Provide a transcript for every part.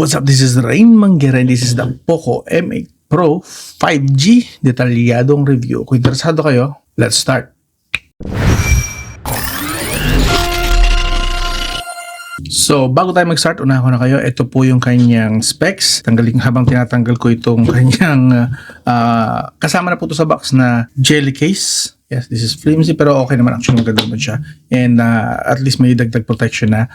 What's up? This is Rain Manguera and this is the Poco M8 Pro 5G detalyadong review. Kung interesado kayo, let's start. So, bago tayo mag-start, unahan ko na kayo. Ito po yung kanyang specs. Habang tinatanggal ko itong kanyang kasama na po ito sa box na jelly case. Yes, this is flimsy pero okay naman. Actually, maganda naman siya. And at least may dagdag protection na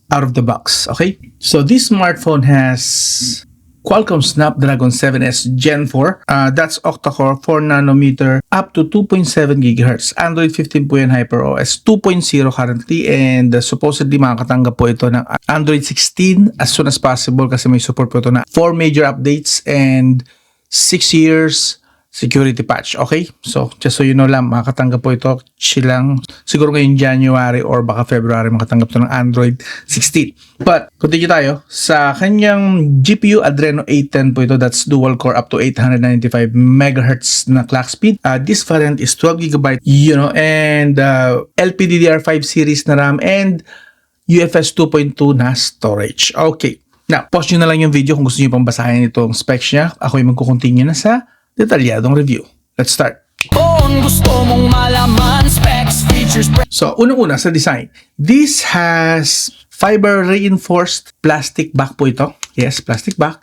out of the box. Okay? So, this smartphone has Qualcomm Snapdragon 7S Gen 4. That's octa-core, 4nm, up to 2.7 GHz. Android 15 po yan, HyperOS 2.0 currently, and supposedly makakatanggap po ito ng Android 16 as soon as possible kasi may support po ito na 4 major updates and 6 years security patch. Okay? So, just so you know lang, makakatanggap po ito silang siguro ngayong January or baka February makatanggap ito ng Android 16. But, continue tayo. Sa kanyang GPU, Adreno 810 po ito. That's dual core up to 895 MHz na clock speed. This variant is 12GB, and LPDDR5 series na RAM and UFS 2.2 na storage. Okay. Now, pause nyo na lang yung video kung gusto nyo pang basahin itong specs niya. Ako yung magkukontinue na sa detalyadong review. Let's start. Gusto mong malaman, specs, features. So, unang-una sa design. This has fiber reinforced plastic back po ito. Yes, plastic back.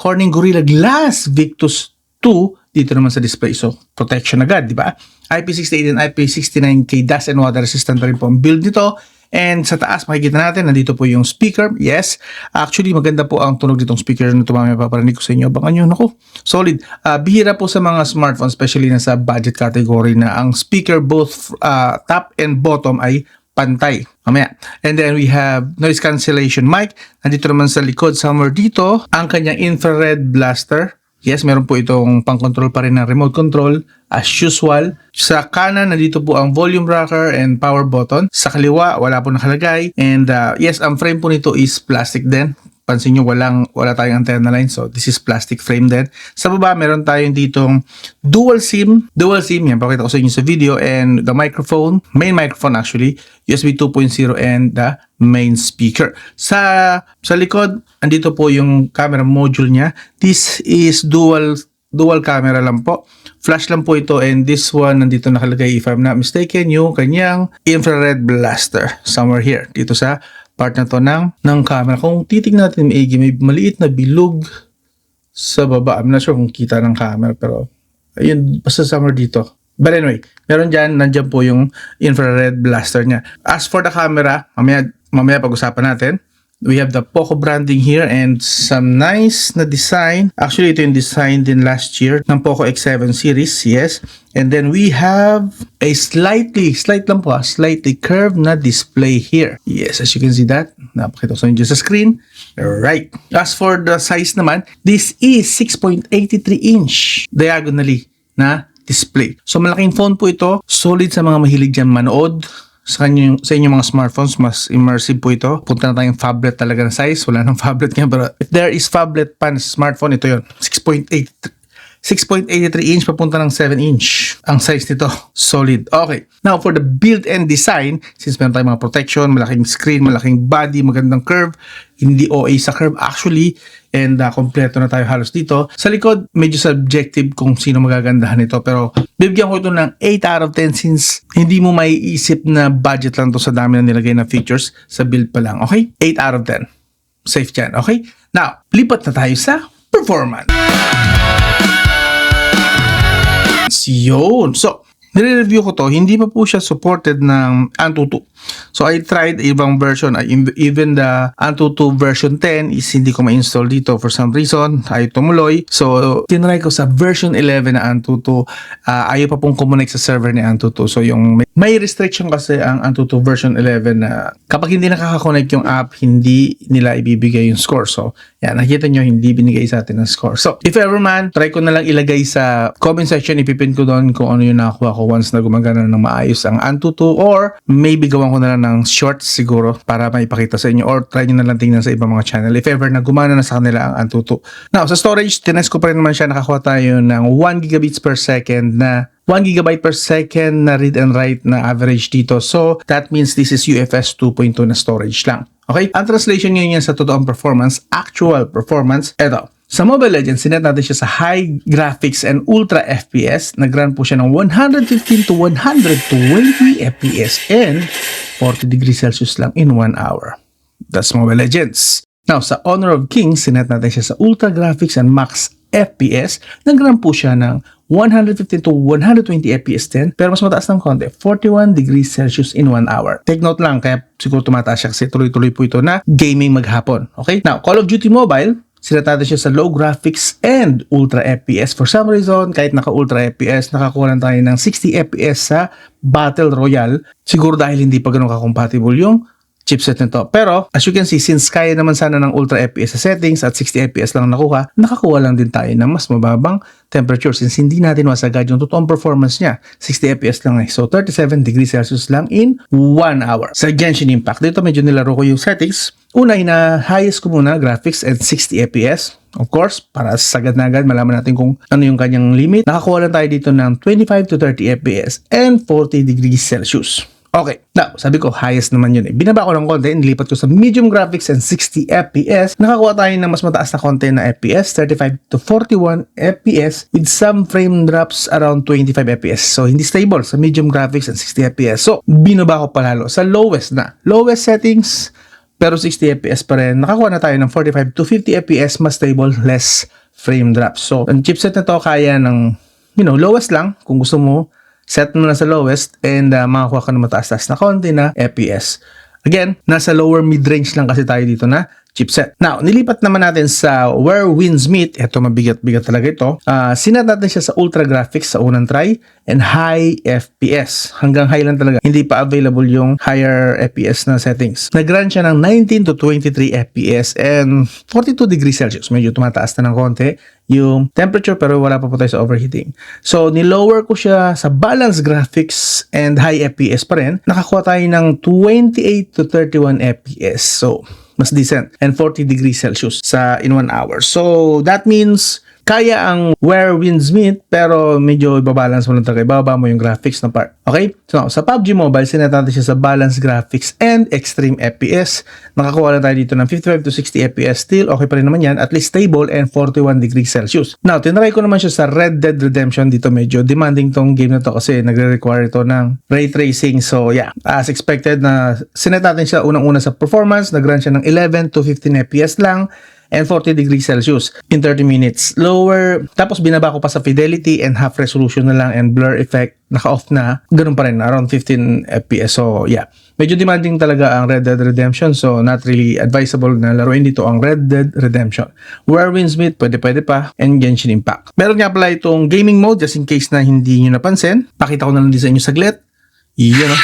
Corning Gorilla Glass Victus 2 dito naman sa display. So, protection agad, di ba? IP68 and IP69K dust and water resistant pa rin po ang build nito. And sa taas, makikita natin, nandito po yung speaker. Yes, actually, maganda po ang tunog ditong speaker na ito. Mamaya paparinig ko sa inyo. Abangan nyo, naku, solid. Bihira po sa mga smartphones, especially na sa budget category na ang speaker both top and bottom ay pantay. Mamaya. And then we have noise cancellation mic. Nandito naman sa likod, somewhere dito, ang kanyang infrared blaster. Yes, meron po itong pang-control pa rin ng remote control as usual. Sa kanan, nandito po ang volume rocker and power button. Sa kaliwa, wala po nakalagay. And yes, ang frame po nito is plastic din. Pansin nyo, wala tayong antenna line. So, this is plastic frame din. Sa baba, meron tayong ditong dual SIM. Dual SIM, yan, pakita ko sa inyo sa video. And the microphone, main microphone actually, USB 2.0 and the main speaker. Sa likod, andito po yung camera module niya. This is dual camera lang po. Flash lang po ito, and this one, nandito nakalagay, if I'm not mistaken, yung kanyang infrared blaster. Somewhere here, dito sa part na to ng camera. Kung titignan natin, may maliit na bilog sa baba. I'm not sure kung kita ng camera, pero ayun, basta somewhere dito. But anyway, nandyan po yung infrared blaster niya. As for the camera, mamaya pag-usapan natin. We have the Poco branding here and some nice na design. Actually, ito yung design din last year ng Poco X7 series, yes. And then we have a slightly curved na display here. Yes, as you can see that. Napakita ko sa inyo sa screen. Right. As for the size naman, this is 6.83 inch diagonally na display. So, malaking phone po ito. Solid sa mga mahilig dyan manood. Sa inyong mga smartphones, mas immersive po ito. Punta na tayong phablet talaga na size. Wala nang phablet nga, pero if there is phablet pan smartphone, ito yun. 6.83 inch papunta ng 7 inch ang size nito. Solid. Okay. Now, for the build and design, since meron tayong mga protection, malaking screen, malaking body, magandang curve, hindi OA sa curve actually, and kompleto na tayo halos dito. Sa likod, medyo subjective kung sino magagandahan nito, pero bibigyan ko ito ng 8 out of 10 since hindi mo maiisip na budget lang to sa dami na nilagay na features sa build pa lang. Okay? 8 out of 10. Safe yan. Okay? Now, lipat na tayo sa performance. Yun. So, nire-review ko to, hindi pa po siya supported ng Antutu. So, I tried ibang version. Even the Antutu version 10 is hindi ko ma-install dito for some reason. Ayaw tumuloy. So, tinry ko sa version 11 na Antutu. Ayaw pa pong connect sa server ni Antutu. So, yung may restriction kasi ang Antutu version 11 na kapag hindi nakaka-connect yung app, hindi nila ibibigay yung score. So, yan, nakikita nyo, hindi binigay sa atin ng score. So, if ever man, try ko na lang ilagay sa comment section, ipipin ko doon kung ano yung nakakuha ko once na gumagana ng maayos ang Antutu, or maybe gawan ko na lang ng shorts siguro para maipakita sa inyo, or try nyo na lang tingnan sa ibang mga channel if ever na gumana na sa kanila ang Antutu. Now, sa storage, tinest ko pa rin naman siya, nakakuha tayo ng 1 gigabits per second na 1 GB per second na read and write na average dito. So, that means this is UFS 2.2 na storage lang. Okay? Ang translation niya sa totoong performance, actual performance, eto. Sa Mobile Legends, sinet natin siya sa high graphics and ultra FPS. Nag-run po siya ng 115 to 120 FPS and 40 degrees Celsius lang in 1 hour. That's Mobile Legends. Now, sa Honor of Kings, sinet natin siya sa ultra graphics and max FPS. Nag-run po siya ng 115 to 120 FPS din, pero mas mataas ng konti, 41 degrees Celsius in 1 hour. Take note lang, kaya siguro tumataas siya kasi tuloy-tuloy po ito na gaming maghapon. Okay? Now, Call of Duty Mobile, sinatata siya sa low graphics and ultra FPS. For some reason, kahit naka-ultra FPS, nakakuha lang tayo ng 60 FPS sa Battle Royale. Siguro dahil hindi pa ganun ka-compatible yung chipset nito. Pero, as you can see, since kaya naman sana ng ultra FPS sa settings at 60 FPS lang nakuha, nakakuha lang din tayo ng mas mababang temperature since hindi natin masagad yung totoong performance niya. 60 FPS lang eh. So, 37 degrees Celsius lang in 1 hour. Sa Genshin Impact, dito medyo nilaro ko yung settings. Una, highest ko muna, graphics at 60 FPS. Of course, para sagad na agad, malaman natin kung ano yung kanyang limit. Nakakuha lang tayo dito ng 25 to 30 FPS and 40 degrees Celsius. Okay, now, sabi ko, highest naman yun eh. Binaba ko ng konti, nilipat ko sa medium graphics and 60 FPS. Nakakuha tayo ng mas mataas na konti na FPS, 35 to 41 FPS with some frame drops around 25 FPS. So, hindi stable sa medium graphics and 60 FPS. So, binaba ko palalo sa lowest na. Lowest settings, pero 60 FPS pa rin. Nakakuha na tayo ng 45 to 50 FPS, mas stable, less frame drops. So, ang chipset na to kaya ng, lowest lang kung gusto mo. Set mo na sa lowest and makakuha ka na mataas-taas na konti na FPS. Again, nasa lower mid-range lang kasi tayo dito na chipset. Now, nilipat naman natin sa Where Winds Meet. Ito, mabigat-bigat talaga ito. Sinet natin siya sa ultra graphics sa unang try and high FPS. Hanggang high lang talaga. Hindi pa available yung higher FPS na settings. Nag-run siya ng 19 to 23 FPS and 42 degrees Celsius. Medyo tumataas na ng konti yung temperature pero wala pa po tayo sa overheating. So, nilower ko siya sa balanced graphics and high FPS pa rin. Nakakuha tayo ng 28 to 31 FPS. So, mas decent. And 40 degrees Celsius in 1 hour. So, that means kaya ang Where Winds Meet pero medyo ibabalance mo lang talaga. Ibaba mo yung graphics na part. Okay? So, sa PUBG Mobile, sinet natin siya sa balanced graphics and extreme FPS. Nakakuha lang tayo dito ng 55 to 60 FPS still. Okay pa rin naman yan. At least stable and 41 degrees Celsius. Now, tinry ko naman siya sa Red Dead Redemption. Dito medyo demanding tong game na to kasi nagre-require ito ng ray tracing. So, yeah. As expected na sinet natin siya unang-una sa performance. Nag-run siya ng 11 to 15 FPS lang and 40 degrees Celsius in 30 minutes. Lower, tapos binaba ko pa sa fidelity and half resolution na lang and blur effect, naka-off na. Ganun pa rin, around 15 FPS. So, yeah. Medyo demanding talaga ang Red Dead Redemption, so not really advisable na laruin dito ang Red Dead Redemption. Where Winds Meet, pwede pa, and Genshin Impact. Meron nga pala itong gaming mode, just in case na hindi nyo napansin. Pakita ko na lang din sa inyo saglit. Yan o.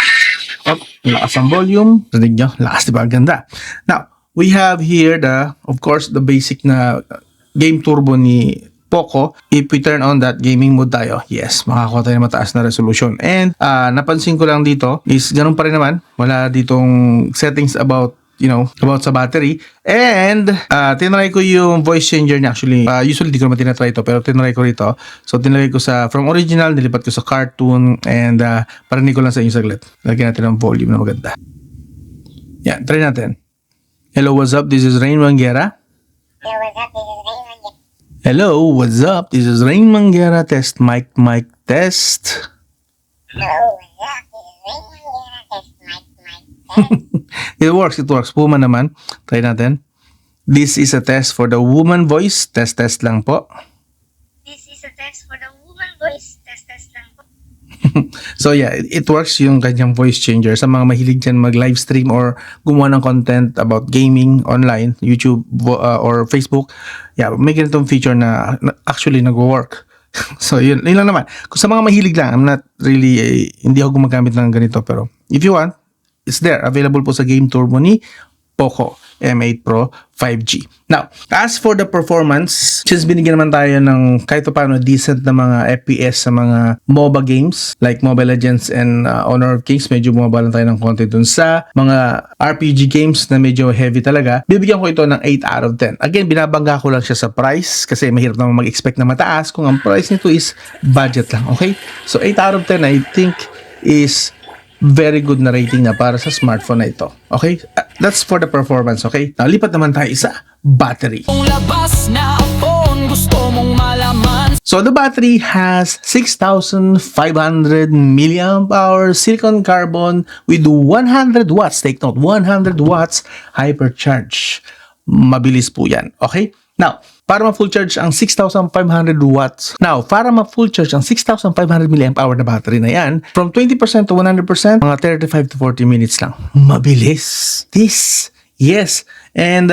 Up, lakas ang volume. Rinig nyo, lakas diba? Ganda. Now, we have here of course, the basic na game turbo ni Poco. If we turn on that gaming mode tayo, yes, makakuha tayo ng mataas na resolution. And napansin ko lang dito is ganun pa rin naman. Wala ditong settings about sa battery. And tinry ko yung voice changer niya. Actually, usually di ko naman tinatry ito, pero tinry ko rito. So, tinry ko from original, nilipat ko sa cartoon, and parinig ko lang sa inyo saglit. Lagyan natin ng volume na maganda. Yan, try natin. Hello, what's up? This is Rain Manguera. Hello, what's up? This is Rain Manguera. Test mic test. Hello, what's up? This is Rain Manguera. Test mic test. It works. Woman naman. Try natin. This is a test for the woman voice. Test lang po. This is a test for the woman voice. Test lang po. So yeah, it works yung kanyang voice changer sa mga mahilig dyan mag-live stream or gumawa ng content about gaming online, YouTube or Facebook. Yeah, may ganitong feature na actually nag-work. So yun lang naman. Kung sa mga mahilig lang, I'm not really, hindi ako gumagamit ng ganito, pero if you want, it's there. Available po sa Game Turbo ni Poco M8 Pro 5G. Now, as for the performance, since binigyan naman tayo ng kahit paano decent na mga FPS sa mga MOBA games like Mobile Legends and Honor of Kings, medyo bumaba lang tayo ng konti dun sa mga RPG games na medyo heavy talaga. Bibigyan ko ito ng 8 out of 10. Again, binabangga ko lang siya sa price kasi mahirap naman mag-expect na mataas kung ang price nito is budget lang. Okay? So, 8 out of 10 I think is very good na rating na para sa smartphone na ito. Okay? That's for the performance, okay? Now, lipat naman tayo sa battery. Kung labas na phone, gusto mong malaman. So the battery has 6,500 milliamp hour silicon carbon with 100 watts. Take note, 100 watts hypercharge. Mabilis po yan. Okay? Now, para ma-full charge ang 6,500 watts. Now, para ma-full charge ang 6,500 milliamp hour na battery na yan, from 20% to 100%, mga 35 to 40 minutes lang. Mabilis. This. Yes. And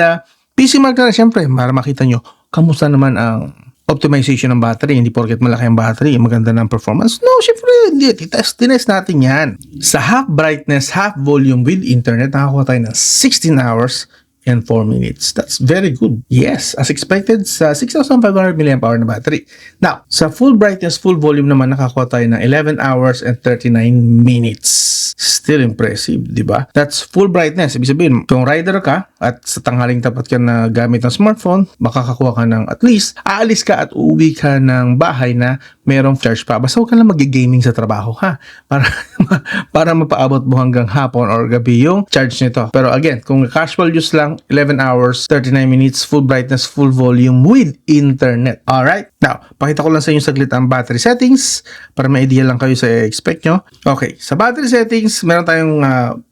PC Mark na syempre, para makita nyo, kamusta naman ang optimization ng battery. Hindi porket malaki ang battery, maganda ng performance. No, syempre, hindi. Tinest natin yan. Sa half brightness, half volume with internet, nakakuha tayo ng 16 hours and 4 minutes. That's very good. Yes, as expected, sa 6,500 mAh na battery. Now, sa full brightness, full volume naman, nakakuha tayo ng 11 hours and 39 minutes. Still impressive, di ba? That's full brightness. Ibig sabihin, kung rider ka at sa tanghaling tapat ka na gamit ng smartphone, makakakuha ka ng at least, aalis ka at uuwi ka ng bahay na merong charge pa. Basta huwag ka lang mag-gaming sa trabaho, ha? Para mapaabot mo hanggang hapon or gabi yung charge nito. Pero again, kung casual use lang, 11 hours, 39 minutes, full brightness, full volume with internet. Alright? Now, pakita ko lang sa inyo saglit ang battery settings para may idea lang kayo sa expect nyo. Okay, sa battery settings, meron tayong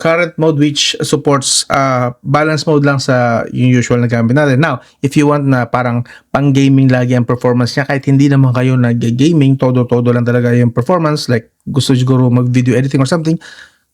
current mode which supports balance mode lang sa yung usual na gamit natin. Now, if you want na parang pang-gaming lagi ang performance niya, kahit hindi naman kayo nag-gaming, todo-todo lang talaga yung performance, like gusto siguro mag-video editing or something,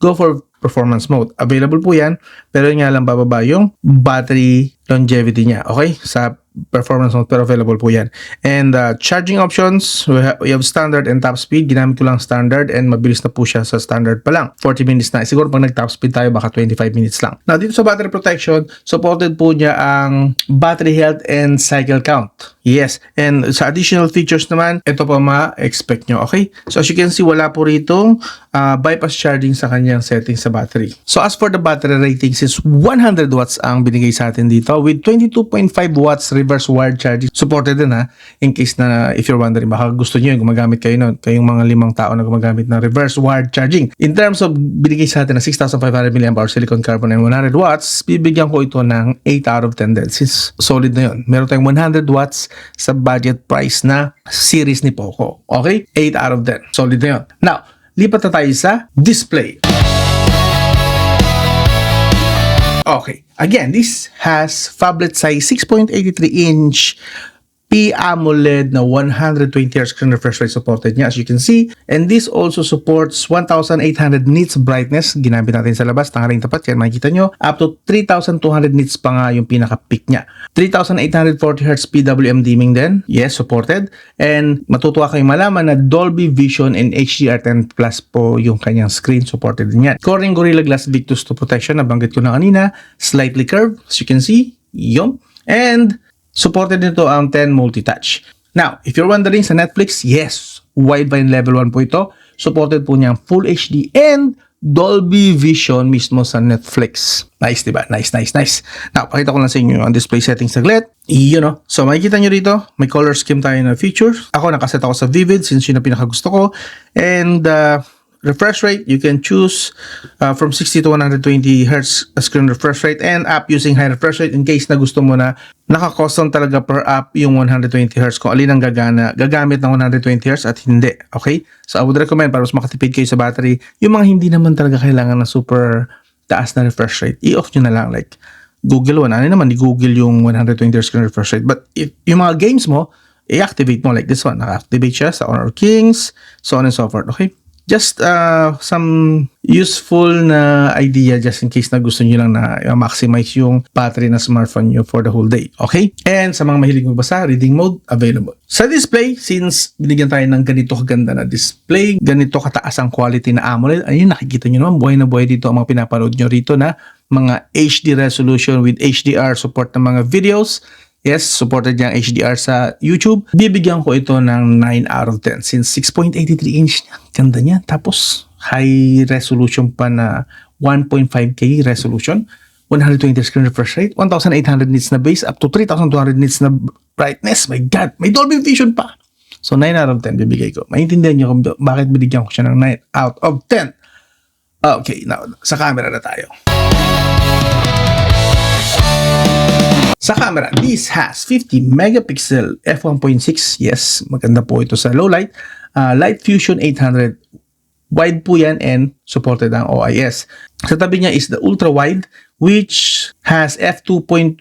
go for performance mode. Available po yan, pero yun nga lang bababa yung battery longevity niya. Okay? Sa performance mode, pero available po yan. And charging options, we have standard and top speed. Ginamit ko lang standard and mabilis na po siya sa standard pa lang. 40 minutes na. Siguro pag nag-top speed tayo, baka 25 minutes lang. Now, dito sa battery protection, supported po niya ang battery health and cycle count. Yes. And sa additional features naman, ito pa ma-expect nyo. Okay? So, as you can see, wala po rito bypass charging sa kanyang settings sa battery. So, as for the battery rating, since 100 watts ang binigay sa atin dito, with 22.5 watts reverse wired charging. Supported din, ha, in case na if you're wondering, baka gusto nyo yung gumagamit kayo nun, kayong mga 5 tao na gumagamit ng reverse wired charging. In terms of binigay sa atin na 6,500 mAh silicon carbon and 100 watts, bibigyan ko ito ng 8 out of 10 din, since solid na yun. Meron tayong 100 watts sa budget price na series ni Poco. Okay? 8 out of 10. Solid na yun. Now, lipat na tayo sa display. Okay. Again, this has phablet size 6.83-inch P-AMOLED na 120Hz screen refresh rate supported niya, as you can see. And this also supports 1,800 nits brightness. Ginamit natin sa labas. Tanghaling tapat yan. Makikita nyo. Up to 3,200 nits pa nga yung pinaka-peak niya. 3,840Hz PWM dimming din. Yes, supported. And matutuwa kayong malaman na Dolby Vision and HDR10 Plus po yung kanyang screen. Supported din yan. Corning Gorilla Glass Victus 2 protection. Nabanggit ko na kanina. Slightly curved, as you can see. Yun. And supported nito ang 10 multi-touch. Now, if you're wondering sa Netflix, yes, wideband level 1 po ito. Supported po niya Full HD and Dolby Vision mismo sa Netflix. Nice, diba? Nice, nice, nice. Now, pakita ko lang sa inyo ang display settings saglit. You know, so makikita nyo rito, may color scheme tayo na features. Ako, nakaset ako sa Vivid since yun ang pinakagusto ko. And refresh rate, you can choose from 60 to 120 Hz screen refresh rate and app using high refresh rate in case na gusto mo na naka-custom talaga per app yung 120 Hz kung alin ang gagamit ng 120 Hz at hindi. Okay? So I would recommend para mas makatipid kayo sa battery, yung mga hindi naman talaga kailangan ng super taas na refresh rate, i-off nyo na lang, like Google One. Ano naman, i-Google yung 120 Hz screen refresh rate. But if yung mga games mo, i-activate mo like this one. Naka-activate siya sa Honor Kings, so on and so forth. Okay? Just some useful na idea just in case na gusto nyo lang na maximize yung battery na smartphone nyo for the whole day. Okay? And sa mga mahilig magbasa, reading mode, available. Sa display, since binigyan tayo ng ganito kaganda na display, ganito kataas ang quality na AMOLED, ayun, nakikita nyo naman, buhay na buhay dito ang mga pinapanood nyo rito na mga HD resolution with HDR support ng mga videos. Yes, supported niya ang HDR sa YouTube. Bibigyan ko ito ng 9 out of 10 since 6.83-inch niya. Ganda niya. Tapos, high resolution pa na 1.5K resolution. 120 screen refresh rate. 1,800 nits na base up to 3,200 nits na brightness. My God! May Dolby Vision pa. So, 9 out of 10 bibigay ko. Maintindihan niyo kung bakit binigyan ko siya ng 9 out of 10. Okay, now, sa camera na tayo. Sa camera, this has 50 megapixel f1.6. Yes, maganda po ito sa low light. Light Fusion 800. Wide po yan and supported ang OIS. Sa tabi niya is the ultra wide which has f2.2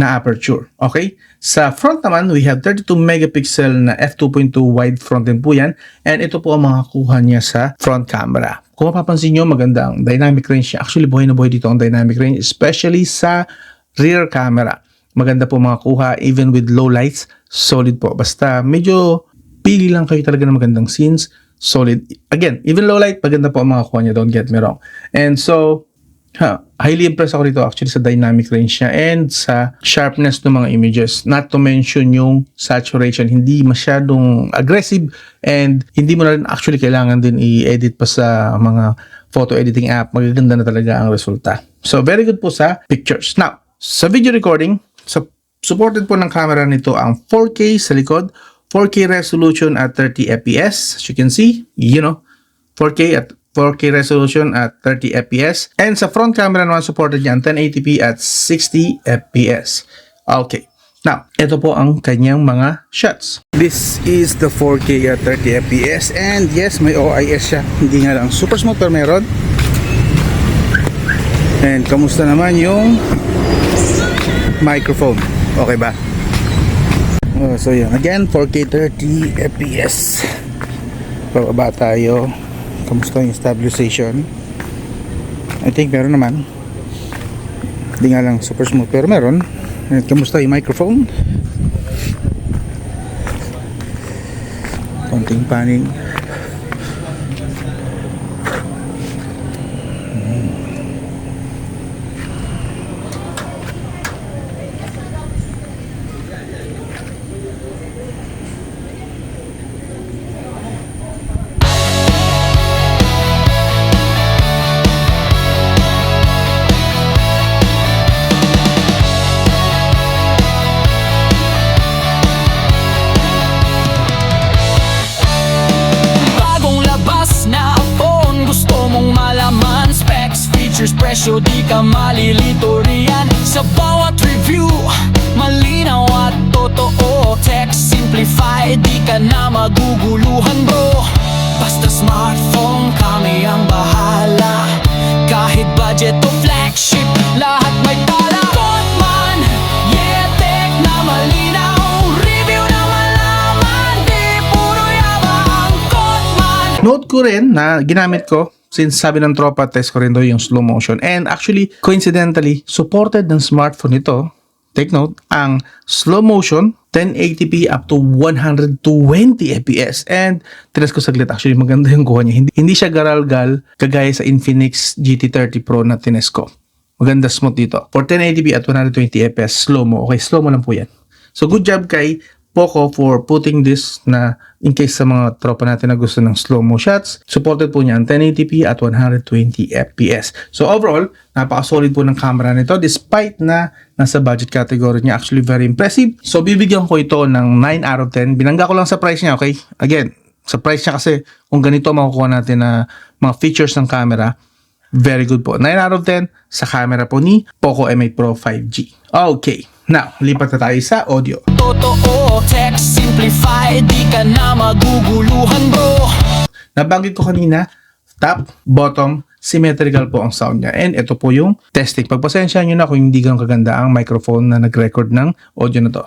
na aperture. Okay? Sa front naman, we have 32 megapixel na f2.2 wide front din po yan. And ito po ang mga kuha niya sa front camera. Kung mapapansin nyo, maganda ang dynamic range niya. Actually, buhay na buhay dito ang dynamic range, especially sa rear camera. Maganda po mga kuha, even with low lights, solid po. Basta medyo pili lang kayo talaga ng magandang scenes, solid. Again, even low light, maganda po ang mga kuha niya, don't get me wrong. And so, highly impressed ako dito actually sa dynamic range niya and sa sharpness ng mga images. Not to mention yung saturation, hindi masyadong aggressive and hindi mo na rin actually kailangan din i-edit pa sa mga photo editing app. Magaganda na talaga ang resulta. So, very good po sa pictures. Now, sa video recording, supported po ng camera nito ang 4K sa likod, 4K resolution at 30 fps. As you can see, 4K resolution at 30 fps. And sa front camera naman, supported niya ang 1080p at 60 fps. Okay. Now, ito po ang kanyang mga shots. This is the 4K at 30 fps. And yes, may OIS siya. Hindi nga lang super smooth pero meron. And kamusta naman yung microphone? Okay ba? So yun, again 4K 30 fps. Bababa tayo. Kamusta yung stabilization? I think meron naman. Hindi nga lang super smooth pero meron. At kamusta yung microphone? Konting panning. Presyo di ka malilito riyan. Sa bawat review, malinaw at totoo. Tech simplified, di ka na maguguluhan bro. Basta smartphone, kami ang bahala. Kahit budget o flagship, lahat may tala. Kotman, yeah, tech na malinaw. Review na malaman, di puro yabang. Kotman. Note ko rin na ginamit ko since sabi ng tropa, test ko rin doon yung slow motion. And actually, coincidentally, supported ng smartphone ito, take note, ang slow motion, 1080p up to 120 fps. And tinest ko saglit, actually maganda yung kuha niya. Hindi siya garalgal kagaya sa Infinix GT30 Pro na tinest ko. Maganda smooth dito. For 1080p at 120 fps, slow mo. Okay, slow mo lang po yan. So good job kay Poco for putting this na in case sa mga tropa natin na gusto ng slow-mo shots. Supported po niya ang 1080p at 120 fps. So overall, napaka-solid po ng camera nito despite na nasa budget category niya. Actually, very impressive. So bibigyan ko ito ng 9 out of 10. Binangga ko lang sa price niya, okay? Again, sa price niya kasi kung ganito makukuha natin na mga features ng camera, very good po. 9 out of 10 sa camera po ni Poco M8 Pro 5G. Okay. Now, lipat na tayo sa audio. Totoo, tech simplified, di ka na maguguluhan bro. Nabanggit ko kanina, top, bottom, symmetrical po ang sound niya. And ito po yung testing. Pagpasensya nyo na kung hindi ganun kaganda ang microphone na nag-record ng audio na to.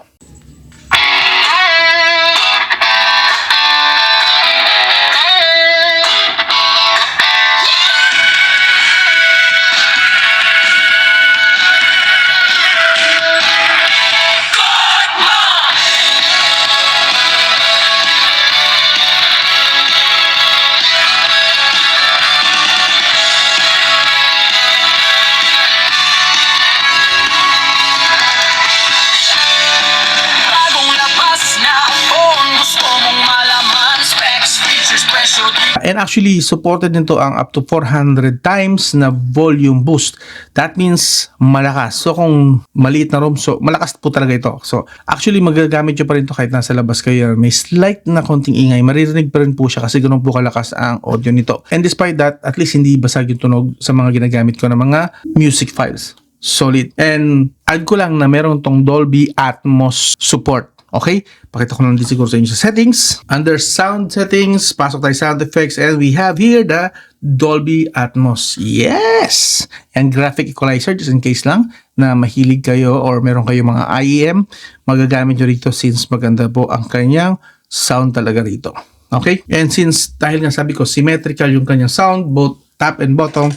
And actually, supported nito ang up to 400 times na volume boost. That means malakas. So kung maliit na room, so malakas po talaga ito. So actually, magagamit nyo pa rin ito kahit nasa labas kayo. May slight na konting ingay. Maririnig pa rin po siya kasi ganun po kalakas ang audio nito. And despite that, at least hindi basag yung tunog sa mga ginagamit ko ng mga music files. solid. And add ko lang na meron tong Dolby Atmos support. Okay? Pakita ko lang din siguro sa inyo sa settings. Under sound settings, pasok tayo sound effects, and we have here the Dolby Atmos. Yes! And graphic equalizer, just in case lang na mahilig kayo or meron kayo mga IEM, magagamit nyo rito since maganda po ang kanyang sound talaga rito. Okay? And since dahil nga sabi ko symmetrical yung kanyang sound, both top and bottom,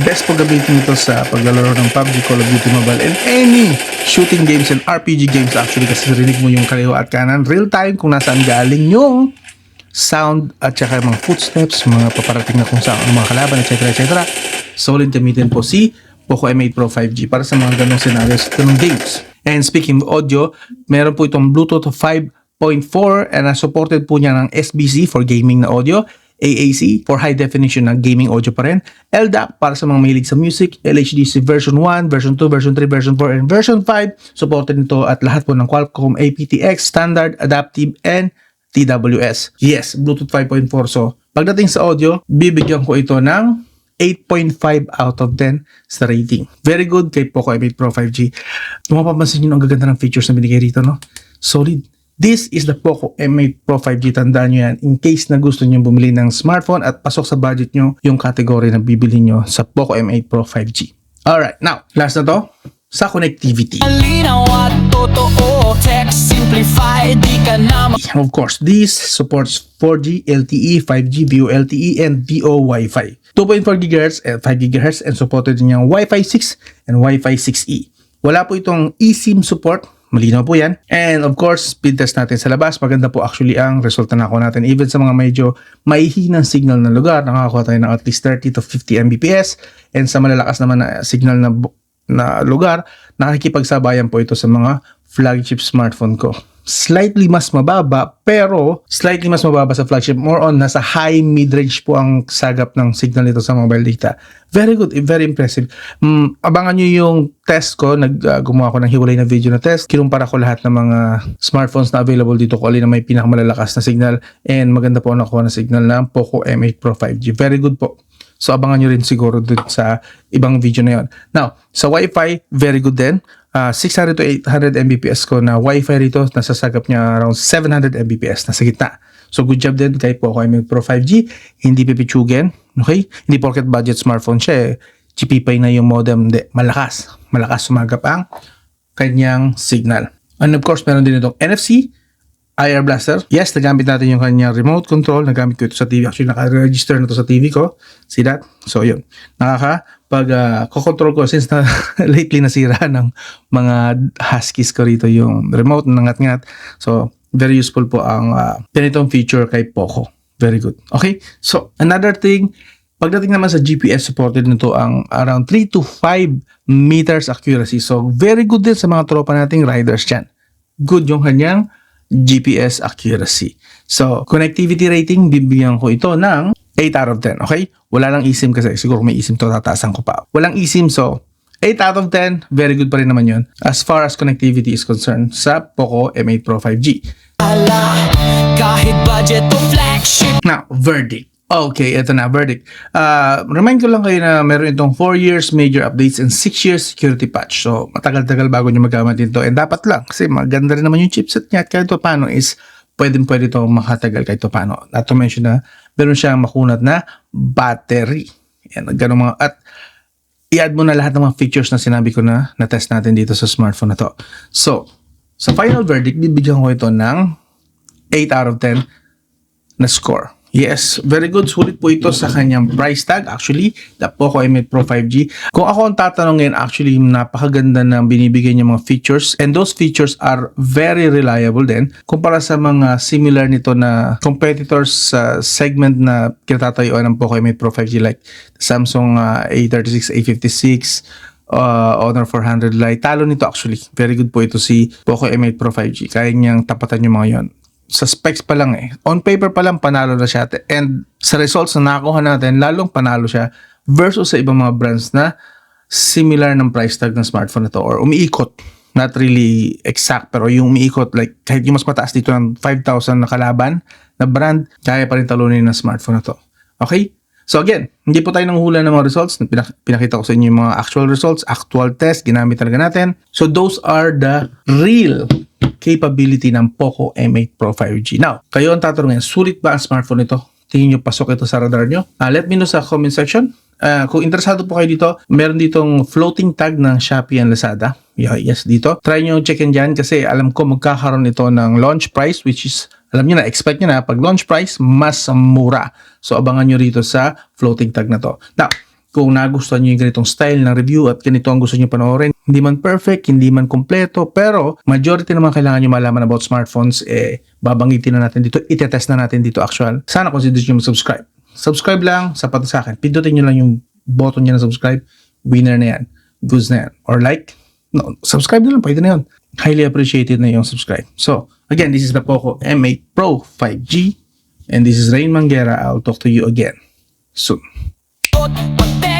best po gamitin ito sa paglalaro ng PUBG, Call of Duty Mobile, and any shooting games and RPG games actually, kasi rinig mo yung kaliwa at kanan real time kung nasaan galing yung sound at saka mga footsteps, mga paparating na kung saan ang mga kalaban, etc. etc. Solid gamitin po si Poco M8 Pro 5G para sa mga ganong scenarios at ganong games. And speaking of audio, meron po itong Bluetooth 5.4 and supported po niya ng SBC for gaming na audio, AAC for high definition na gaming audio pa rin, LDAC para sa mga mahilig sa music, LHDC version 1, version 2, version 3, version 4, and version 5. Supported nito at lahat po ng Qualcomm aptX, standard, adaptive, and TWS. Yes, Bluetooth 5.4. So, pagdating sa audio, bibigyan ko ito ng 8.5 out of 10 sa rating. Very good kay Poco M8 Pro 5G. Kung mapapansin nyo, ang gaganda ng features na binigay rito, no? Solid. This is the Poco M8 Pro 5G. Tandaan nyo yan in case na gusto nyo bumili ng smartphone at pasok sa budget nyo yung category na bibili nyo sa Poco M8 Pro 5G. Alright, now, last na to, sa connectivity. Malinaw at totoo, text simplified, di ka na Of course, this supports 4G, LTE, 5G, VoLTE, and VO Wi-Fi. 2.4 GHz and 5 GHz and supported din yung Wi-Fi 6 and Wi-Fi 6E. Wala po itong eSIM support. Malinaw po yan. And of course, speed test natin sa labas. Maganda po actually ang resulta na natin. Even sa mga medyo maihinang signal na lugar, nakakakuha tayo ng at least 30 to 50 Mbps. And sa malalakas naman na signal na lugar, nakikipagsabayan po ito sa mga flagship smartphone ko. Slightly mas mababa, pero slightly mas mababa sa flagship. More on, nasa high mid-range po ang sagap ng signal nito sa mobile data. Very good, very impressive. Abangan nyo yung test ko. Gumawa ko ng hiwalay na video na test. Kinumpara ko lahat ng mga smartphones na available dito ko alin na may pinakamalalakas na signal. And maganda po nakuha na signal ng Poco M8 Pro 5G. Very good po. So abangan nyo rin siguro dun sa ibang video na yon. Now, sa Wi-Fi, very good din. 600 to 800 Mbps ko na Wi-Fi rito. Nasasagap niya around 700 Mbps. Nasa gitna. So good job din kay Poco M8 Pro 5G. Hindi pipitsugin. Okay? Hindi porket budget smartphone siya. GPP na yung modem. Hindi. Malakas. Malakas sumagap ang kanyang signal. And of course, meron din itong NFC. IR Blaster. Yes, nagamit natin yung kanyang remote control. Nagamit ko ito sa TV. Actually, naka-register na ito sa TV ko. See that? So, yun. Kukontrol ko since na lately nasira ng mga huskies ko rito yung remote na ngat-ngat. So, very useful po ang ganitong feature kay Poco. Very good. Okay? So, another thing, pagdating naman sa GPS, supported nito ang around 3 to 5 meters accuracy. So, very good din sa mga tropa nating riders dyan. Good yung kanyang GPS accuracy. So, connectivity rating, bibigyan ko ito ng 8 out of 10. Okay? Wala lang eSIM kasi. Siguro may eSIM to, tataasan ko pa. Walang eSIM, so 8 out of 10. Very good pa rin naman yun as far as connectivity is concerned sa Poco M8 Pro 5G. ala, kahit budget o flagship. Now, verdict. Okay, ito na, verdict. Remind ko lang kayo na meron itong 4 years major updates and 6 years security patch. So, matagal-tagal bago nyo magamit ito. And dapat lang, kasi maganda rin naman yung chipset niya at kahit ito paano is pwede ito makatagal kahit ito paano. Not to mention na meron siyang makunat na battery. Yan, ganun mga, at i-add mo na lahat ng mga features na sinabi ko na na-test natin dito sa smartphone na to. So, sa final verdict, bibigyan ko ito ng 8 out of 10 na score. Yes, very good. Sulit po ito sa kanyang price tag. Actually, the Poco M8 Pro 5G. Kung ako ang tatanungin, actually, napakaganda ng binibigay niya mga features. And those features are very reliable din. Kumpara sa mga similar nito na competitors sa segment na kinatatayuan ng Poco M8 Pro 5G like Samsung A36, A56, Honor 400 Lite. Talo nito actually. Very good po ito si Poco M8 Pro 5G. Kaya niyang tapatan yung mga yon. Sa specs pa lang on paper pa lang panalo na siya, and sa results na nakuha natin lalong panalo siya versus sa ibang mga brands na similar ng price tag ng smartphone na to or umiikot, not really exact pero yung umiikot like kahit yung mas mataas dito ng 5,000 na kalaban na brand, kaya pa rin talunin ng smartphone na to. Okay? So again, hindi po tayo nanghula ng mga results. Pinakita ko sa inyo yung mga actual results, actual test, ginamit talaga natin. So those are the real capability ng Poco M8 Pro 5G. Now, kayo ang tatanungin, sulit ba ang smartphone ito? Tingin nyo pasok ito sa radar nyo? Let me know sa comment section. Kung interesado po kayo dito, meron ditong floating tag ng Shopee and Lazada. Yes, dito. Try nyo checkin dyan kasi alam ko magkakaroon ito ng launch price, which is, alam nyo na, expect nyo na, pag launch price, mas mura. So, abangan nyo rito sa floating tag na to. Now, kung nagustuhan nyo yung ganitong style ng review at ganito ang gusto nyo panoorin, hindi man perfect, hindi man kompleto, pero majority naman kailangan nyo malaman about smartphones, babanggitin na natin dito, itetest na natin dito actual. Sana consider nyo mag-subscribe. Subscribe lang, sapat na sa akin. Pindutin nyo lang yung button nyo na subscribe, winner na yan, goods na yan. Or like, no, subscribe na lang, pwede na yun. Highly appreciated na yung subscribe. So, again, this is the Poco M8 Pro 5G, and this is Rain Manguera. I'll talk to you again soon. Pagte